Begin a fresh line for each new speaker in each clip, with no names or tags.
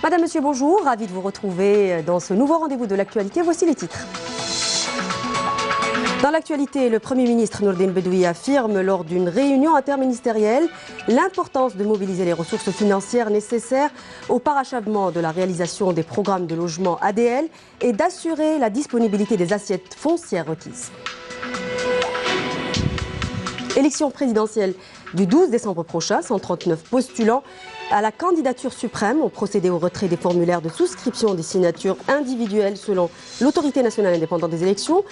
Madame, Monsieur, bonjour. Ravi de vous retrouver dans ce nouveau rendez-vous de l'actualité. Voici les titres. Dans l'actualité, le Premier ministre Nourdine Bedoui affirme lors d'une réunion interministérielle l'importance de mobiliser les ressources financières nécessaires au parachèvement de la réalisation des programmes de logement ADL et d'assurer la disponibilité des assiettes foncières requises. Élection présidentielle du 12 décembre prochain, 139 postulants à la candidature suprême ont procédé au retrait des formulaires de souscription des signatures individuelles selon l'Autorité nationale indépendante des élections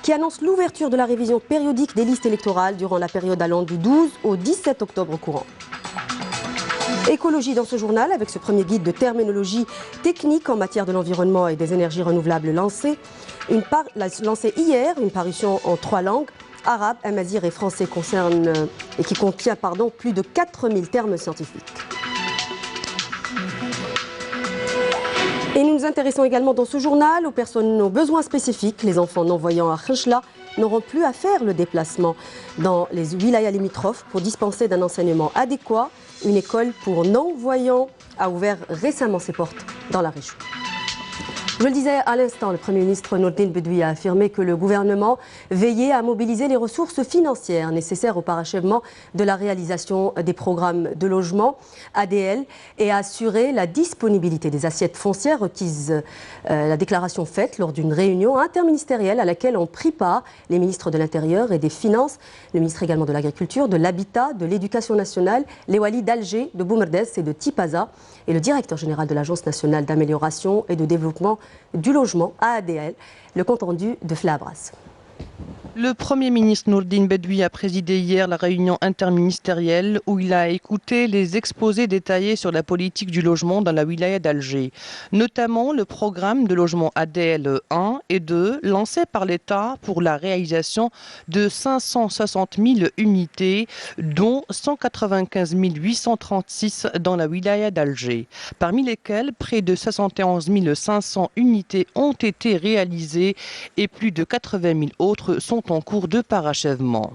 qui annonce l'ouverture de la révision périodique des listes électorales durant la période allant du 12 au 17 octobre courant. Écologie dans ce journal avec ce premier guide de terminologie technique en matière de l'environnement et des énergies renouvelables lancé hier, une parution en 3 langues. Arabe, amazigh et français et qui contient plus de 4000 termes scientifiques. Et nous nous intéressons également dans ce journal aux personnes aux besoins spécifiques. Les enfants non-voyants à Khenchela n'auront plus à faire le déplacement dans les wilayas limitrophes pour dispenser d'un enseignement adéquat. Une école pour non-voyants a ouvert récemment ses portes dans la région. Je le disais à l'instant, le Premier ministre Nourdine Bedoui a affirmé que le gouvernement veillait à mobiliser les ressources financières nécessaires au parachèvement de la réalisation des programmes de logement ADL et à assurer la disponibilité des assiettes foncières requises. La déclaration faite lors d'une réunion interministérielle à laquelle ont pris part les ministres de l'Intérieur et des Finances, le ministre également de l'Agriculture, de l'Habitat, de l'Éducation nationale, les walis d'Alger, de Boumerdès et de Tipaza et le directeur général de l'Agence nationale d'amélioration et de développement du logement ADL, le compte rendu de Flabras.
Le Premier ministre Nourdine Bedoui a présidé hier la réunion interministérielle où il a écouté les exposés détaillés sur la politique du logement dans la wilaya d'Alger, notamment le programme de logement ADL 1 et 2 lancé par l'État pour la réalisation de 560 000 unités, dont 195 836 dans la wilaya d'Alger, parmi lesquelles près de 71 500 unités ont été réalisées et plus de 80 000 autres sont en cours de parachèvement.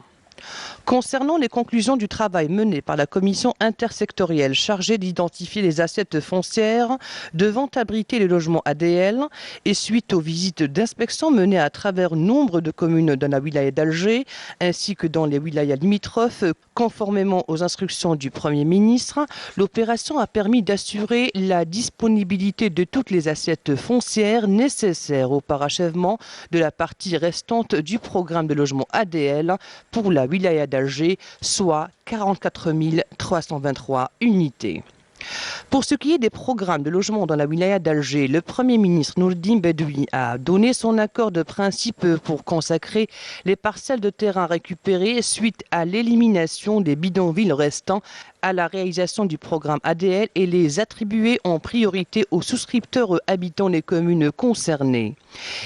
Concernant les conclusions du travail mené par la commission intersectorielle chargée d'identifier les assiettes foncières devant abriter les logements ADL et suite aux visites d'inspection menées à travers nombre de communes dans la wilaya d'Alger ainsi que dans les wilayas limitrophes, conformément aux instructions du Premier ministre, l'opération a permis d'assurer la disponibilité de toutes les assiettes foncières nécessaires au parachèvement de la partie restante du programme de logement ADL pour la wilaya d'Alger, soit 44 323 unités. Pour ce qui est des programmes de logement dans la wilaya d'Alger, le Premier ministre Nourdine Bedoui a donné son accord de principe pour consacrer les parcelles de terrain récupérées suite à l'élimination des bidonvilles restants à la réalisation du programme ADL et les attribuer en priorité aux souscripteurs habitant les communes concernées.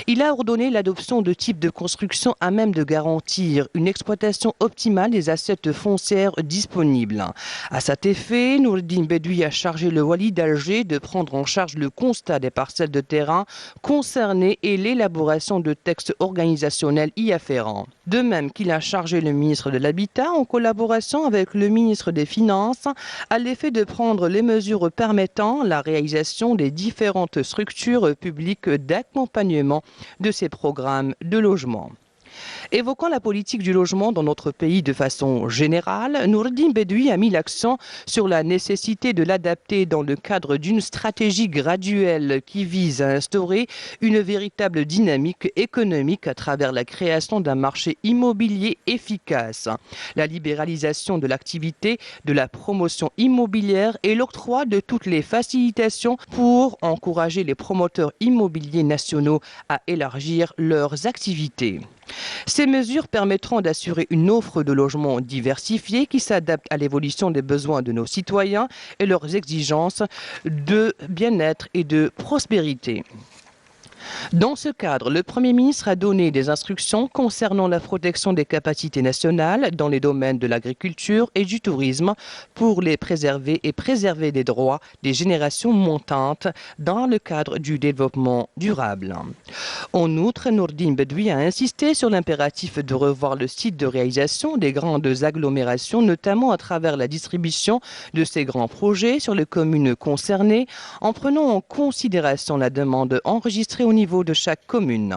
Il a ordonné l'adoption de types de construction à même de garantir une exploitation optimale des assiettes foncières disponibles. À cet effet, Nourdine Bedoui a chargé le wali d'Alger de prendre en charge le constat des parcelles de terrain concernées et l'élaboration de textes organisationnels y afférents. De même qu'il a chargé le ministre de l'Habitat, en collaboration avec le ministre des Finances, à l'effet de prendre les mesures permettant la réalisation des différentes structures publiques d'accompagnement de ces programmes de logement. Évoquant la politique du logement dans notre pays de façon générale, Nourdine Bedoui a mis l'accent sur la nécessité de l'adapter dans le cadre d'une stratégie graduelle qui vise à instaurer une véritable dynamique économique à travers la création d'un marché immobilier efficace, la libéralisation de l'activité, de la promotion immobilière et l'octroi de toutes les facilitations pour encourager les promoteurs immobiliers nationaux à élargir leurs activités. Ces mesures permettront d'assurer une offre de logements diversifiée qui s'adapte à l'évolution des besoins de nos citoyens et leurs exigences de bien-être et de prospérité. Dans ce cadre, le Premier ministre a donné des instructions concernant la protection des capacités nationales dans les domaines de l'agriculture et du tourisme pour les préserver et préserver les droits des générations montantes dans le cadre du développement durable. En outre, Nourdine Bedoui a insisté sur l'impératif de revoir le site de réalisation des grandes agglomérations, notamment à travers la distribution de ces grands projets sur les communes concernées, en prenant en considération la demande enregistrée au niveau de chaque commune.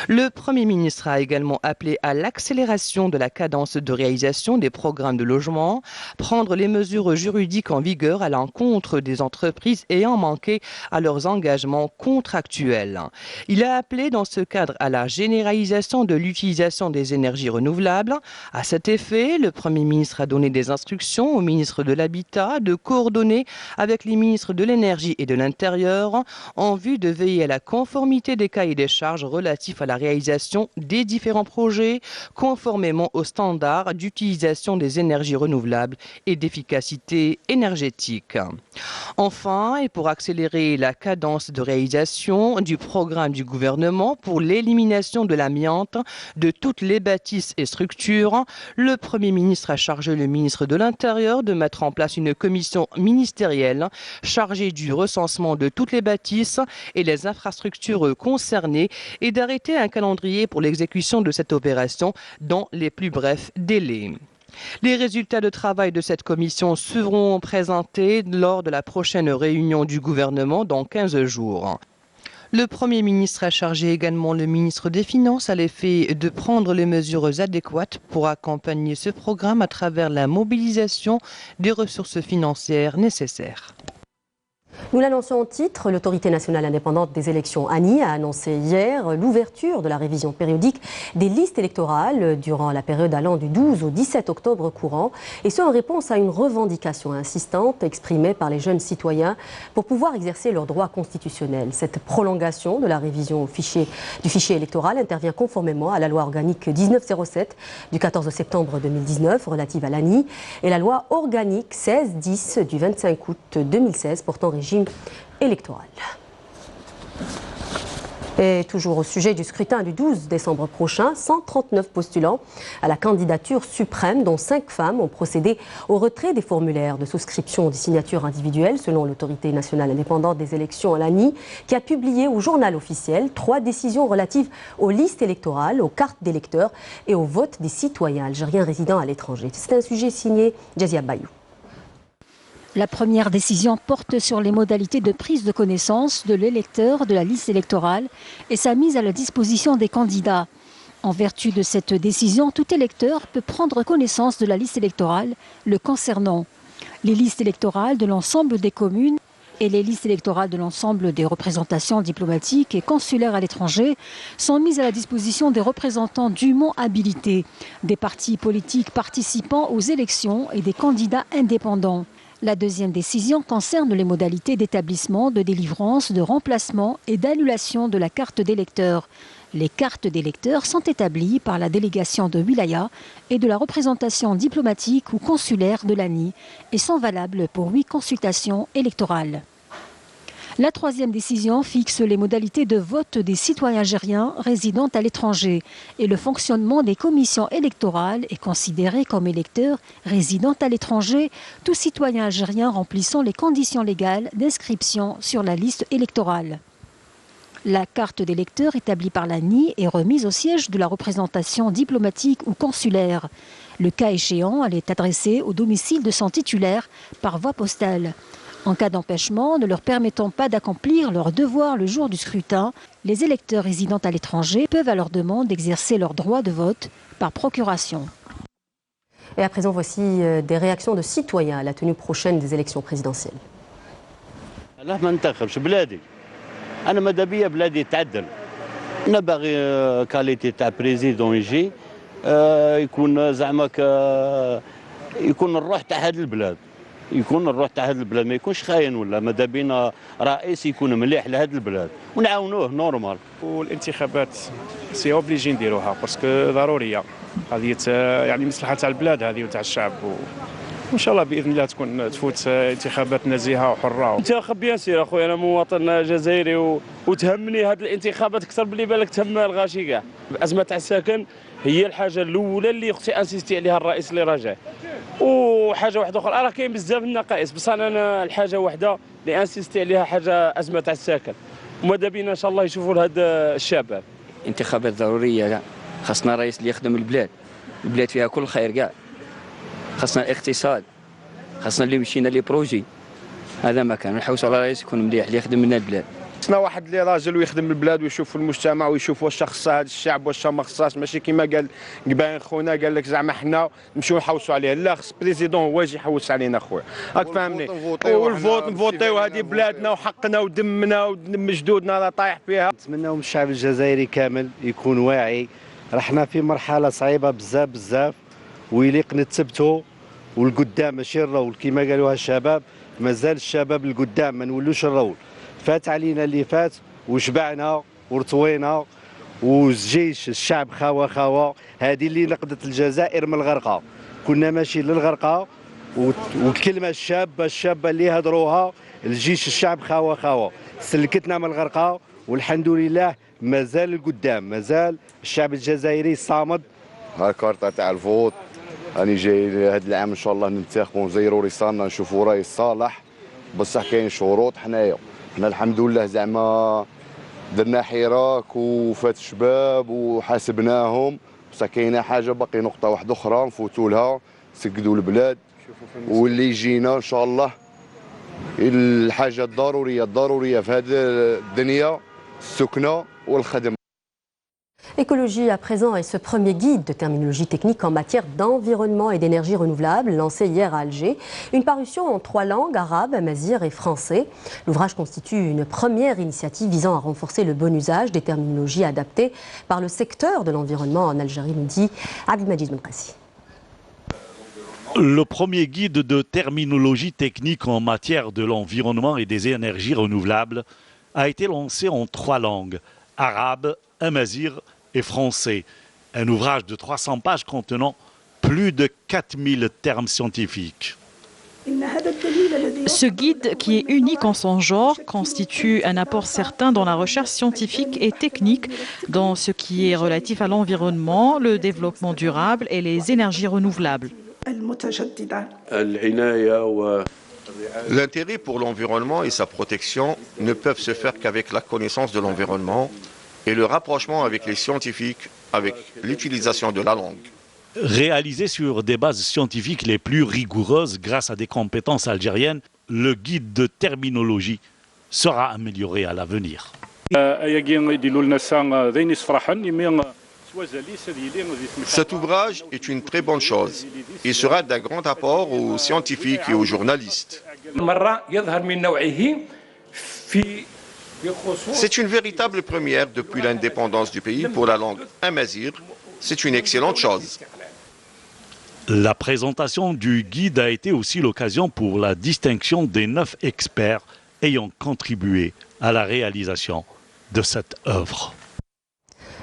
Le Premier ministre a également appelé à l'accélération de la cadence de réalisation des programmes de logement, prendre les mesures juridiques en vigueur à l'encontre des entreprises ayant manqué à leurs engagements contractuels. Il a appelé dans ce cadre à la généralisation de l'utilisation des énergies renouvelables. À cet effet, le Premier ministre a donné des instructions au ministre de l'Habitat de coordonner avec les ministres de l'Énergie et de l'Intérieur en vue de veiller à la conformité des cahiers des charges relatifs à la réalisation des différents projets conformément aux standards d'utilisation des énergies renouvelables et d'efficacité énergétique. Enfin, et pour accélérer la cadence de réalisation du programme du gouvernement pour l'élimination de l'amiante de toutes les bâtisses et structures, le Premier ministre a chargé le ministre de l'Intérieur de mettre en place une commission ministérielle chargée du recensement de toutes les bâtisses et les infrastructures concernées et d'arrêter un calendrier pour l'exécution de cette opération dans les plus brefs délais. Les résultats de travail de cette commission seront présentés lors de la prochaine réunion du gouvernement dans 15 jours. Le Premier ministre a chargé également le ministre des Finances à l'effet de prendre les mesures adéquates pour accompagner ce programme à travers la mobilisation des ressources financières nécessaires.
Nous l'annonçons en titre, l'autorité nationale indépendante des élections, ANI, a annoncé hier l'ouverture de la révision périodique des listes électorales durant la période allant du 12 au 17 octobre courant, et ce en réponse à une revendication insistante exprimée par les jeunes citoyens pour pouvoir exercer leurs droits constitutionnels. Cette prolongation de la révision du fichier électoral intervient conformément à la loi organique 1907 du 14 septembre 2019 relative à l'ANI et la loi organique 1610 du 25 août 2016 portant régime électoral. Et toujours au sujet du scrutin du 12 décembre prochain, 139 postulants à la candidature suprême, dont 5 femmes, ont procédé au retrait des formulaires de souscription des signatures individuelles, selon l'autorité nationale indépendante des élections, l'ANI, qui a publié au journal officiel 3 décisions relatives aux listes électorales, aux cartes d'électeurs et au vote des citoyens algériens résidant à l'étranger. C'est un sujet signé Jazia Bayou.
La première décision porte sur les modalités de prise de connaissance de l'électeur de la liste électorale et sa mise à la disposition des candidats. En vertu de cette décision, tout électeur peut prendre connaissance de la liste électorale le concernant. Les listes électorales de l'ensemble des communes et les listes électorales de l'ensemble des représentations diplomatiques et consulaires à l'étranger sont mises à la disposition des représentants dûment habilités, des partis politiques participant aux élections et des candidats indépendants. La deuxième décision concerne les modalités d'établissement, de délivrance, de remplacement et d'annulation de la carte d'électeur. Les cartes d'électeurs sont établies par la délégation de Wilaya et de la représentation diplomatique ou consulaire de l'ANI et sont valables pour 8 consultations électorales. La troisième décision fixe les modalités de vote des citoyens algériens résidant à l'étranger et le fonctionnement des commissions électorales est considéré comme électeur résidant à l'étranger, tout citoyen algérien remplissant les conditions légales d'inscription sur la liste électorale. La carte d'électeur établie par l'ANI est remise au siège de la représentation diplomatique ou consulaire. Le cas échéant, elle est adressée au domicile de son titulaire par voie postale. En cas d'empêchement ne leur permettant pas d'accomplir leur devoir le jour du scrutin, les électeurs résidant à l'étranger peuvent à leur demande exercer leur droit de vote par procuration.
Et à présent, voici des réactions de citoyens à la tenue prochaine des élections présidentielles.
أنا ماذا بيا بلادي يتعدل. أنا باغي كاليتي تاع بريزيدون يجي يكون زعما يكون الروح تاع هذا البلاد. يكون الروح تاع هذا البلاد ما يكونش خاين ولا ماذا بينا رئيس يكون مليح لهذا البلاد ونعاونوه نورمال.
والانتخابات سي اوبليجي نديروها باسكو ضروريه. هذه يعني مصلحه تاع البلاد هذه وتاع الشعب وان شاء الله باذن الله تكون تفوت انتخابات نزيهه وحره.
انتخاب بيان سير اخويا، انا مواطن جزائري وتهمني هذه الانتخابات اكثر باللي بالك تهم الغاشي كاع. الازمه تاع السكن هي الحاجه الاولى اللي اختي انسيستي عليها الرئيس اللي راجع. وحاجه واحده اخرى، راه كاين بزاف النقائص، بصح انا الحاجه واحده اللي انسيستي عليها حاجه ازمه تاع السكن، وماذا بينا ان شاء الله يشوفوا لهذا الشباب.
انتخابات ضروريه كاع، خاصنا رئيس اللي يخدم البلاد فيها كل خير كاع، خاصنا الاقتصاد، خاصنا اللي مشينا لي بروجي، هذا ما كان نحوسوا على رئيس يكون مليح اللي يخدم لنا البلاد.
خصنا واحد اللي راجل ويخدم البلاد ويشوف في المجتمع ويشوف واش خص هذا الشعب واش ما خصاش، ماشي كيما قال قبان خونا قال لك زعما حنا نمشيو نحوسوا عليه، لا خص بريزيدون هو يجي يحوس علينا خويا، راك فاهمني؟ والفوت نفوتيو هذه بلادنا وحقنا ودمنا ودم جدودنا راه طايح فيها.
نتمناو من الشعب الجزائري كامل يكون واعي، رحنا في مرحله صعيبه بزاف ويليق نتثبتوا والقدام ماشي الرول كيما قالوها الشباب، مازال الشباب القدام ما نولوش الرول. فات علينا اللي فات وشبعنا ورطوينا والجيش الشعب خاوه هذه اللي نقذت الجزائر من الغرقه، كنا ماشي للغرقه والكلمه الشابه اللي هضروها الجيش الشعب خاوه سلكتنا من الغرقه، والحمد لله مازال القدام، مازال الشعب الجزائري صامد.
ها كارطه تاع الفوت، راني جاي هذا العام ان شاء الله ننتخبوا نزيروا رسالنا نشوفوا رئيس صالح، بصح كاين شروط. حنا الحمد لله زعما درنا حراك وفات شباب وحاسبناهم، بصح كاينه حاجه باقي نقطه واحده اخرى نفوتوا لها، سكدوا البلاد واللي يجينا ان شاء الله. الحاجه الضروريه في هذه الدنيا السكنه والخدمه.
Écologie à présent est ce premier guide de terminologie technique en matière d'environnement et d'énergie renouvelable lancé hier à Alger. Une parution en 3 langues, arabe, amazigh et français. L'ouvrage constitue une première initiative visant à renforcer le bon usage des terminologies adaptées par le secteur de l'environnement en Algérie, nous dit Abdelmajid Benqassi.
Le premier guide de terminologie technique en matière de l'environnement et des énergies renouvelables a été lancé en 3 langues, arabe, amazigh et français. Un ouvrage de 300 pages contenant plus de 4000 termes scientifiques.
Ce guide, qui est unique en son genre, constitue un apport certain dans la recherche scientifique et technique dans ce qui est relatif à l'environnement, le développement durable et les énergies renouvelables.
L'intérêt pour l'environnement et sa protection ne peuvent se faire qu'avec la connaissance de l'environnement et le rapprochement avec les scientifiques, avec l'utilisation de la langue.
Réalisé sur des bases scientifiques les plus rigoureuses grâce à des compétences algériennes, le guide de terminologie sera amélioré à l'avenir.
Cet ouvrage est une très bonne chose et sera d'un grand apport aux scientifiques et aux journalistes. C'est une véritable première depuis l'indépendance du pays pour la langue amazigh. C'est une excellente chose.
La présentation du guide a été aussi l'occasion pour la distinction des 9 experts ayant contribué à la réalisation de cette œuvre.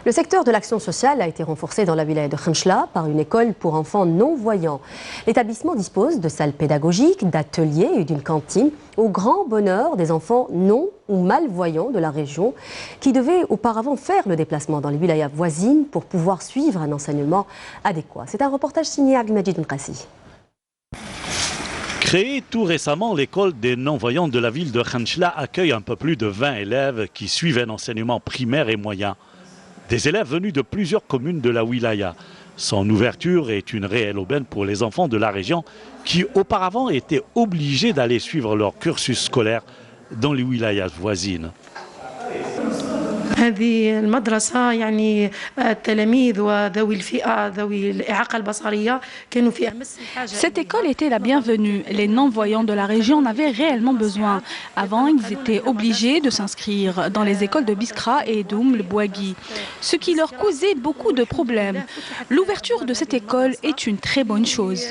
Le secteur de l'action sociale a été renforcé dans la wilaya de Khenchela par une école pour enfants non-voyants. L'établissement dispose de salles pédagogiques, d'ateliers et d'une cantine au grand bonheur des enfants non ou malvoyants de la région qui devaient auparavant faire le déplacement dans les wilayas voisines pour pouvoir suivre un enseignement adéquat. C'est un reportage signé Abdelmajid Benqassi.
Créée tout récemment, l'école des non-voyants de la ville de Khenchela accueille un peu plus de 20 élèves qui suivent un enseignement primaire et moyen. Des élèves venus de plusieurs communes de la wilaya. Son ouverture est une réelle aubaine pour les enfants de la région qui auparavant étaient obligés d'aller suivre leur cursus scolaire dans les wilayas voisines.
هذه المدرسة يعني التلاميذ وذوي الفئة ذوي الإعاقة البصرية كانوا في أمس الحاجة.
Cette école était la bienvenue. Les non-voyants de la région en avaient réellement besoin. Avant, ils étaient obligés de s'inscrire dans les écoles de Biskra et d'Oum-le-Bouagui, ce qui leur causait beaucoup de problèmes. L'ouverture de cette école est une très bonne chose.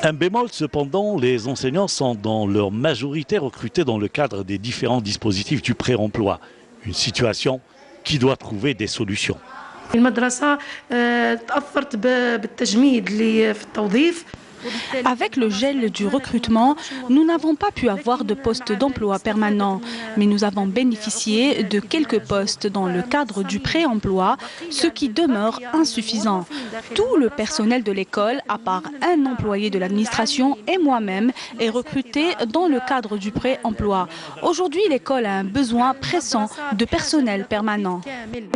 Un bémol cependant, les enseignants sont dans leur majorité recrutés dans le cadre des différents dispositifs du pré-emploi. Une situation qui doit trouver des solutions.
المدرسة تأثرت بالتجميد اللي في التوظيف.
Avec le gel du recrutement, nous n'avons pas pu avoir de poste d'emploi permanent, mais nous avons bénéficié de quelques postes dans le cadre du pré-emploi, ce qui demeure insuffisant. Tout le personnel de l'école, à part un employé de l'administration et moi-même, est recruté dans le cadre du pré-emploi. Aujourd'hui, l'école a un besoin pressant de personnel permanent.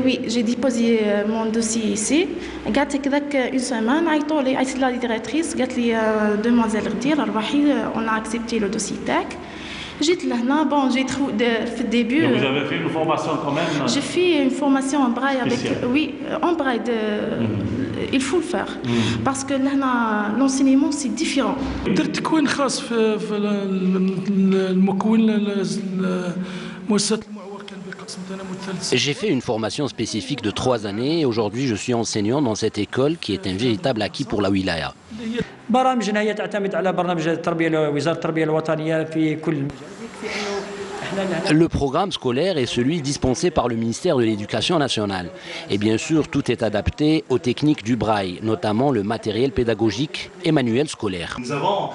Oui, j'ai déposé mon dossier ici. Une semaine, la directrice, demoiselle Gdir, on a accepté le dossier TAC. J'ai trouvé au début.
Vous avez fait une formation quand même?
J'ai fait une formation en braille avec. Oui, en braille. Il faut le faire. Parce que l'enseignement, c'est différent.
J'ai fait une formation spécifique de 3 années et aujourd'hui je suis enseignant dans cette école qui est un véritable acquis pour la wilaya. Le programme scolaire est celui dispensé par le ministère de l'Éducation nationale. Et bien sûr, tout est adapté aux techniques du braille, notamment le matériel pédagogique et manuel scolaire.
Nous avons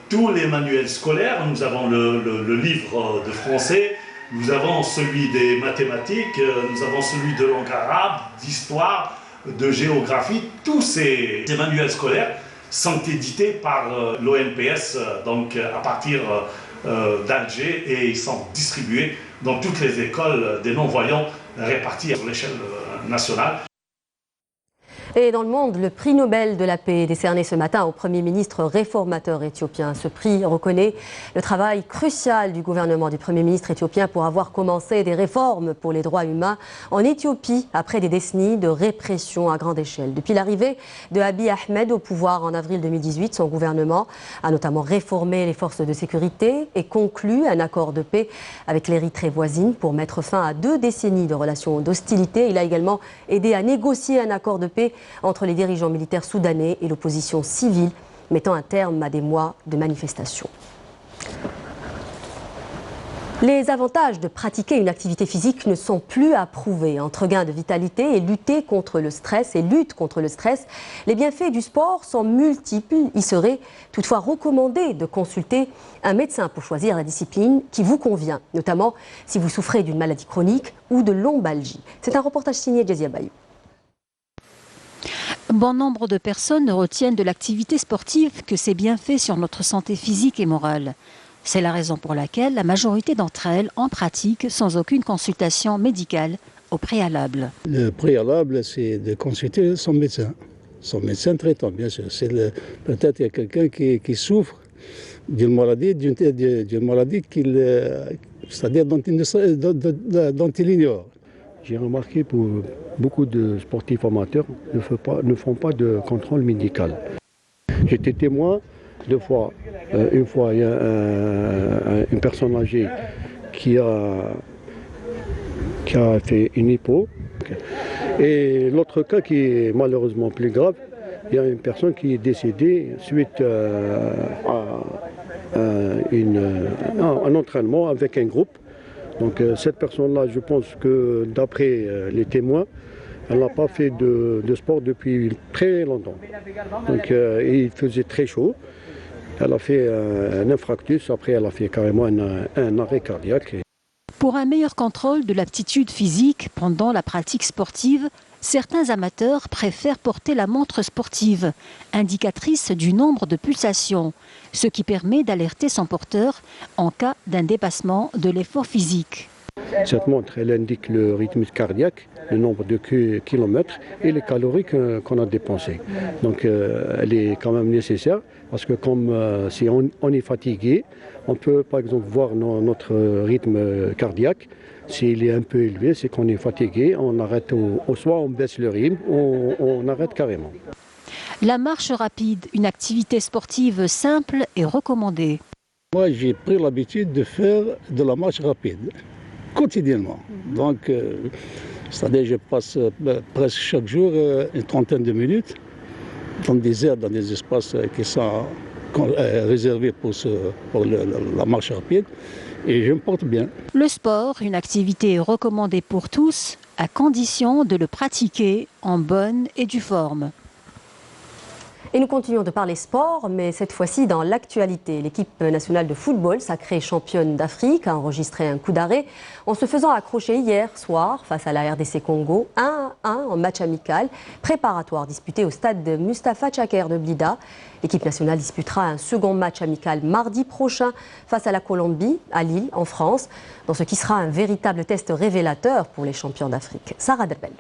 tous les manuels scolaires, nous avons le livre de français, nous avons celui des mathématiques, nous avons celui de langue arabe, d'histoire, de géographie. Tous ces manuels scolaires sont édités par l'ONPS donc à partir d'Alger et ils sont distribués dans toutes les écoles des non-voyants réparties sur l'échelle nationale.
Et dans le monde, le prix Nobel de la paix est décerné ce matin au Premier ministre réformateur éthiopien. Ce prix reconnaît le travail crucial du gouvernement du Premier ministre éthiopien pour avoir commencé des réformes pour les droits humains en Éthiopie après des décennies de répression à grande échelle. Depuis l'arrivée de Abiy Ahmed au pouvoir en avril 2018, son gouvernement a notamment réformé les forces de sécurité et conclu un accord de paix avec l'Érythrée voisine pour mettre fin à 2 décennies de relations d'hostilité. Il a également aidé à négocier un accord de paix entre les dirigeants militaires soudanais et l'opposition civile, mettant un terme à des mois de manifestations. Les avantages de pratiquer une activité physique ne sont plus à prouver. Entre gain de vitalité et lutte contre le stress, les bienfaits du sport sont multiples. Il serait toutefois recommandé de consulter un médecin pour choisir la discipline qui vous convient, notamment si vous souffrez d'une maladie chronique ou de lombalgie. C'est un reportage signé Jazia Bayou.
Bon nombre de personnes retiennent de l'activité sportive que ses bienfaits sur notre santé physique et morale. C'est la raison pour laquelle la majorité d'entre elles en pratiquent sans aucune consultation médicale au préalable.
Le préalable, c'est de consulter son médecin traitant, bien sûr. Peut-être qu'il y a quelqu'un qui souffre d'une maladie, c'est-à-dire dont il ignore. J'ai remarqué pour beaucoup de sportifs amateurs ne font pas de contrôle médical. J'étais témoin 2 fois. Une fois, il y a une personne âgée qui a fait une hypo. Et l'autre cas qui est malheureusement plus grave, il y a une personne qui est décédée suite à un entraînement avec un groupe. Donc cette personne-là, je pense que d'après les témoins, elle n'a pas fait de sport depuis très longtemps. Donc il faisait très chaud. Elle a fait un infarctus, après elle a fait carrément un arrêt cardiaque.
Pour un meilleur contrôle de l'aptitude physique pendant la pratique sportive, certains amateurs préfèrent porter la montre sportive, indicatrice du nombre de pulsations, ce qui permet d'alerter son porteur en cas d'un dépassement de l'effort physique.
Cette montre, elle indique le rythme cardiaque, le nombre de kilomètres et les calories qu'on a dépensées. Donc elle est quand même nécessaire parce que comme si on est fatigué, on peut par exemple voir notre rythme cardiaque. S'il est un peu élevé, c'est qu'on est fatigué, on arrête, soit on baisse le rythme, ou on arrête carrément.
La marche rapide, une activité sportive simple et recommandée.
Moi, j'ai pris l'habitude de faire de la marche rapide, quotidiennement. Donc, c'est-à-dire je passe presque chaque jour une trentaine de minutes dans des aires, dans des espaces qui sont réservés pour la marche rapide. Et je me porte bien.
Le sport, une activité recommandée pour tous, à condition de le pratiquer en bonne et due forme.
Et nous continuons de parler sport, mais cette fois-ci dans l'actualité. L'équipe nationale de football, sacrée championne d'Afrique, a enregistré un coup d'arrêt en se faisant accrocher hier soir face à la RDC Congo, 1-1 en match amical préparatoire disputé au stade de Mustapha Tchaker de Blida. L'équipe nationale disputera un second match amical mardi prochain face à la Colombie, à Lille, en France, dans ce qui sera un véritable test révélateur pour les champions d'Afrique. Sarah Derbel.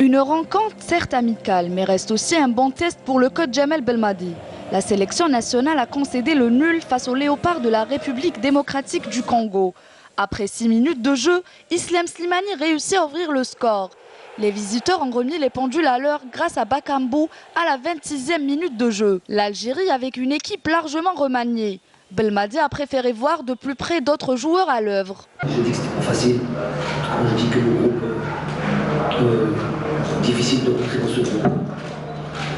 Une rencontre certes amicale, mais reste aussi un bon test pour le coach Jamel Belmadi. La sélection nationale a concédé le nul face aux Léopards de la République démocratique du Congo. Après 6 minutes de jeu, Islam Slimani réussit à ouvrir le score. Les visiteurs ont remis les pendules à l'heure grâce à Bakambu à la 26e minute de jeu. L'Algérie avec une équipe largement remaniée. Belmadi a préféré voir de plus près d'autres joueurs à l'œuvre.
Je dis que c'était pas facile. Je dis que le groupe difficile de rentrer dans ce groupe.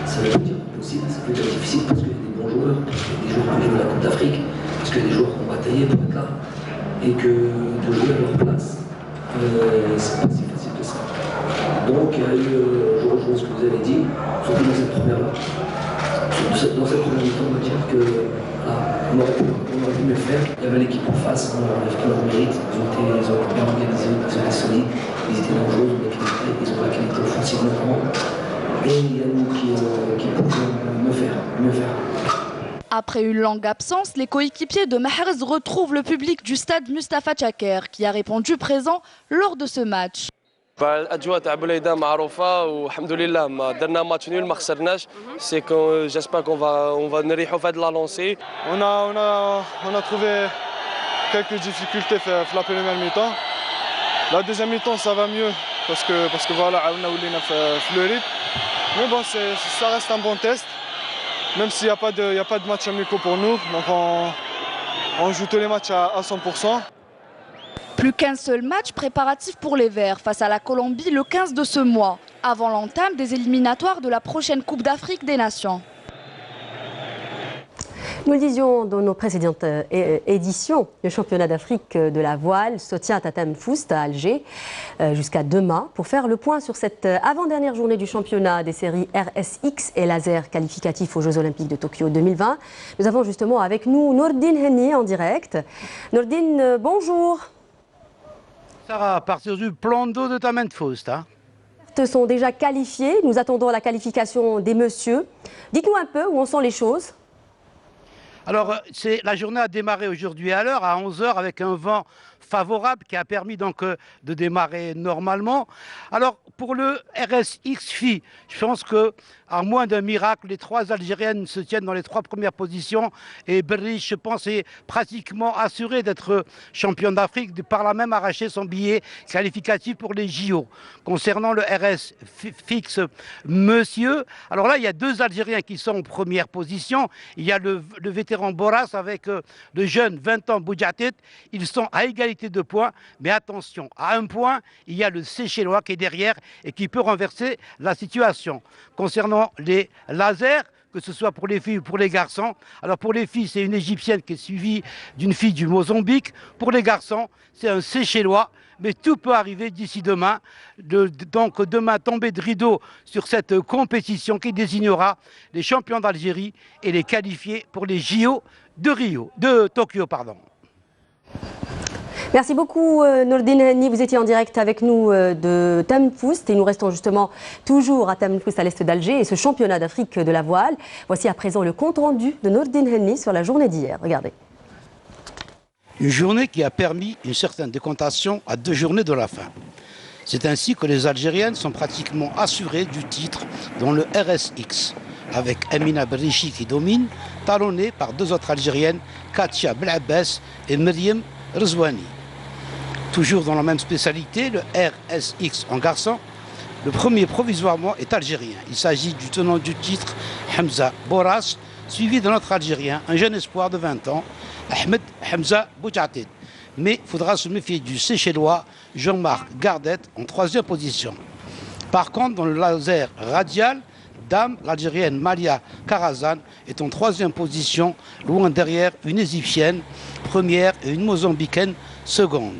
Ça veut dire possible, ça peut être difficile parce qu'il y a des bons joueurs, des joueurs qui viennent de la Coupe d'Afrique, parce qu'il y a des joueurs qui ont bataillé pour être là, et que de jouer à leur place, c'est pas si facile que ça. Donc il y a eu, je rejoins ce que vous avez dit, surtout dans cette première-là. Dans cette première mi-temps, on va dire que on aurait pu mieux faire. Il y avait l'équipe en face, on leur mérite, ils ont été bien organisés, ils ont été solides, ils étaient dangereux, ils ont la qualité offensive notamment. Et il y a nous qui pouvions mieux faire.
Après une longue absence, les coéquipiers de Mahrez retrouvent le public du stade Mustapha Tchaker qui a répondu présent lors de ce match.
الاجواء تاع بليده معروفه والحمد لله ما درنا ماتش نول ما خسرناش سي كو جيسبر كون va نريحوا في هاد لا لونسي.
On a trouvé quelques difficultés في la première mi-temps. La deuxième mi-temps ça va mieux parce que voilà عاونا ولينا في le rythme. Mais bon ça reste un bon test même s'il y a pas de match amicaux pour nous. Donc on joue tous les matchs à 100%.
Plus qu'un seul match préparatif pour les Verts face à la Colombie le 15 de ce mois, avant l'entame des éliminatoires de la prochaine Coupe d'Afrique des Nations.
Nous le disions dans nos précédentes éditions, le championnat d'Afrique de la voile se tient à Tamfoust, à Alger, jusqu'à demain, pour faire le point sur cette avant-dernière journée du championnat des séries RSX et laser qualificatifs aux Jeux Olympiques de Tokyo 2020. Nous avons justement avec nous Nourdine Henni en direct. Nourdine, bonjour.
Sarah, à partir du plan d'eau de Tamfoust.
Sont déjà qualifiés. Nous attendons la qualification des messieurs. Dites-nous un peu où en sont les choses.
Alors, la journée a démarré aujourd'hui à l'heure, à 11h, avec un vent favorable qui a permis donc de démarrer normalement. Alors, pour le RSX FI, je pense qu'à moins d'un miracle, les 3 Algériennes se tiennent dans les 3 premières positions. Et Berri, je pense, est pratiquement assuré d'être champion d'Afrique, de par là même arracher son billet qualificatif pour les JO. Concernant le RSX monsieur, alors là, il y a 2 Algériens qui sont en première position. Il y a le vétéran Boras avec le jeune 20 ans Boudjatet. Ils sont à égalité de points, mais attention, à 1 point, il y a le Seychellois qui est derrière et qui peut renverser la situation. Concernant les lasers, que ce soit pour les filles ou pour les garçons, alors pour les filles, c'est une Égyptienne qui est suivie d'une fille du Mozambique. Pour les garçons, c'est un Seychellois, mais tout peut arriver d'ici demain. Donc demain, tombée de rideau sur cette compétition qui désignera les champions d'Algérie et les qualifiés pour les JO de Tokyo, pardon.
Merci beaucoup Nourdine Henni, vous étiez en direct avec nous de Tamfoust et nous restons justement toujours à Tamfoust à l'est d'Alger et ce championnat d'Afrique de la voile. Voici à présent le compte rendu de Nourdine Henni sur la journée d'hier. Regardez.
Une journée qui a permis une certaine décontation à 2 journées de la fin. C'est ainsi que les Algériennes sont pratiquement assurées du titre dans le RSX, avec Amina Berrichi qui domine, talonnée par 2 autres Algériennes, Katia Blabbès et Myriam Rezouani. Toujours dans la même spécialité, le RSX en garçon, le premier provisoirement est algérien. Il s'agit du tenant du titre, Hamza Boras, suivi d'un autre Algérien, un jeune espoir de 20 ans, Ahmed Hamza Boudjated. Mais il faudra se méfier du Seychellois Jean-Marc Gardet en 3e position. Par contre, dans le laser radial, dame, l'Algérienne Malia Karazan est en 3e position, loin derrière une Égyptienne première et une Mozambicaine seconde.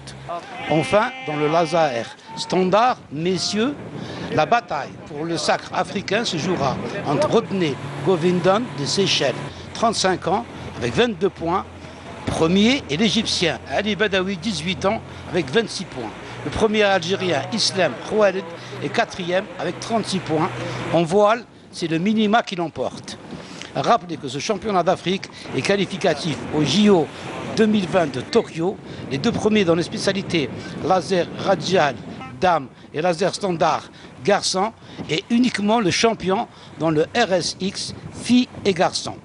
Enfin, dans le laser standard, messieurs, La bataille pour le sacre africain se jouera entre Rodney Govindan de Seychelles, 35 ans, avec 22 points, premier, et l'Égyptien Ali Badawi, 18 ans, avec 26 points. Le premier Algérien Islam Koualid est quatrième avec 36 points. En voile, c'est le minima qui l'emporte. Rappelez que ce championnat d'Afrique est qualificatif au JO 2020 de Tokyo. Les deux premiers dans les spécialités laser radial dames et laser standard garçons, et uniquement le champion dans le RSX filles et garçons.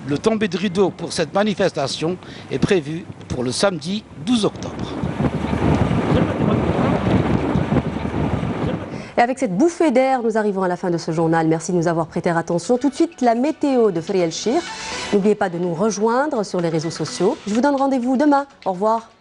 Le tombé de rideau pour cette manifestation est prévu pour le samedi 12 octobre.
Et avec cette bouffée d'air, nous arrivons à la fin de ce journal. Merci de nous avoir prêté attention. Tout de suite, la météo de Friel Chir. N'oubliez pas de nous rejoindre sur les réseaux sociaux. Je vous donne rendez-vous demain. Au revoir.